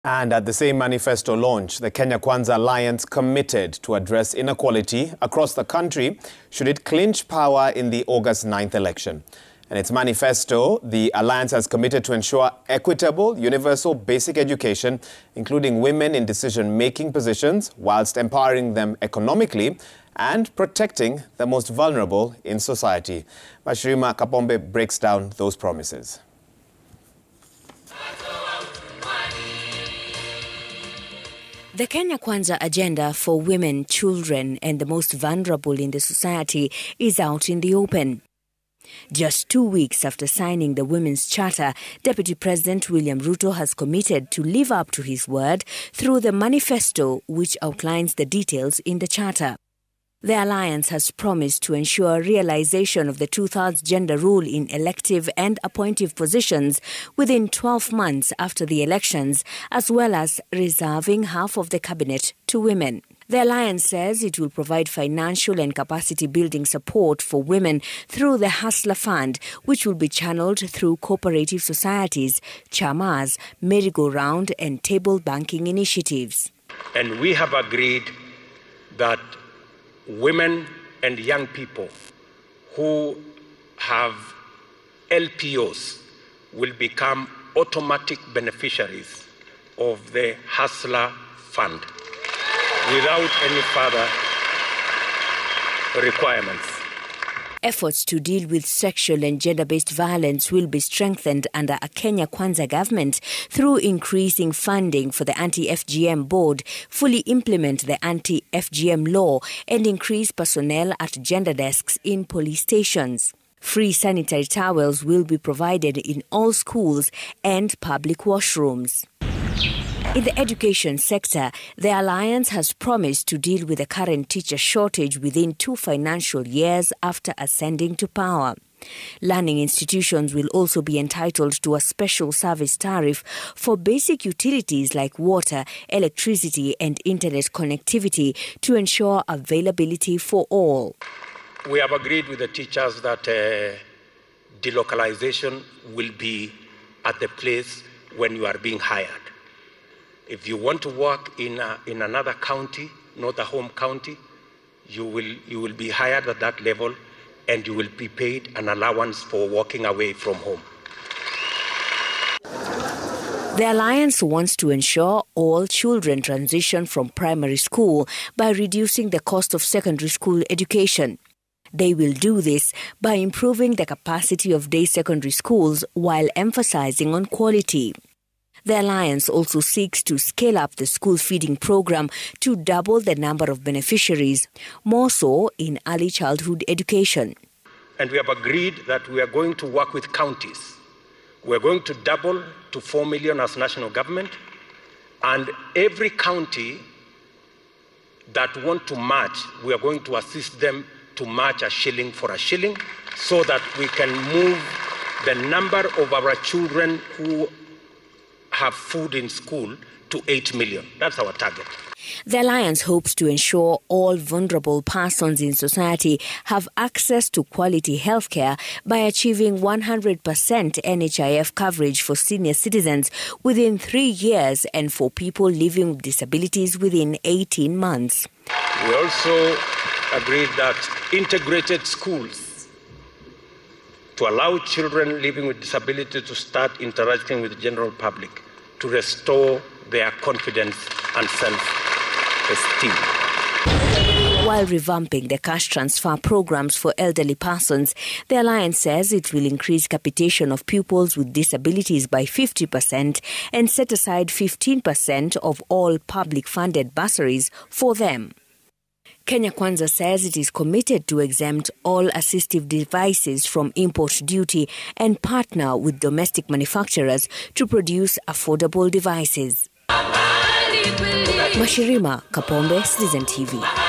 And at the same manifesto launch, the Kenya Kwanza Alliance committed to address inequality across the country should it clinch power in the August 9th election. In its manifesto, the Alliance has committed to ensure equitable, universal basic education, including women in decision-making positions, whilst empowering them economically and protecting the most vulnerable in society. Mashirima Kapombe breaks down those promises. The Kenya Kwanza agenda for women, children and the most vulnerable in the society is out in the open. Just 2 weeks after signing the Women's Charter, Deputy President William Ruto has committed to live up to his word through the manifesto which outlines the details in the Charter. The Alliance has promised to ensure realization of the 2/3 gender rule in elective and appointive positions within 12 months after the elections, as well as reserving half of the cabinet to women. The Alliance says it will provide financial and capacity-building support for women through the Hustler Fund, which will be channeled through cooperative societies, chamas, merry-go-round and table banking initiatives. And we have agreed that women and young people who have LPOs will become automatic beneficiaries of the Hustler Fund without any further requirements. Efforts to deal with sexual and gender-based violence will be strengthened under a Kenya Kwanza government through increasing funding for the anti-FGM board, fully implement the anti-FGM law and increase personnel at gender desks in police stations. Free sanitary towels will be provided in all schools and public washrooms. In the education sector, the Alliance has promised to deal with the current teacher shortage within 2 financial years after ascending to power. Learning institutions will also be entitled to a special service tariff for basic utilities like water, electricity and internet connectivity to ensure availability for all. We have agreed with the teachers that delocalization will be at the place when you are being hired. If you want to work in another county, not a home county, you will be hired at that level and you will be paid an allowance for walking away from home. The Alliance wants to ensure all children transition from primary school by reducing the cost of secondary school education. They will do this by improving the capacity of day secondary schools while emphasizing on quality. The Alliance also seeks to scale up the school feeding program to double the number of beneficiaries, more so in early childhood education. And we have agreed that we are going to work with counties. We are going to double to 4 million as national government, and every county that want to match, we are going to assist them to match a shilling for a shilling so that we can move the number of our children who have food in school to 8 million. That's our target. The Alliance hopes to ensure all vulnerable persons in society have access to quality healthcare by achieving 100% NHIF coverage for senior citizens within 3 years and for people living with disabilities within 18 months. We also agreed that integrated schools to allow children living with disability to start interacting with the general public, to restore their confidence and self-esteem. While revamping the cash transfer programs for elderly persons, the Alliance says it will increase capitation of pupils with disabilities by 50% and set aside 15% of all public-funded bursaries for them. Kenya Kwanza says it is committed to exempt all assistive devices from import duty and partner with domestic manufacturers to produce affordable devices. Mashirima Kapombe, Citizen TV.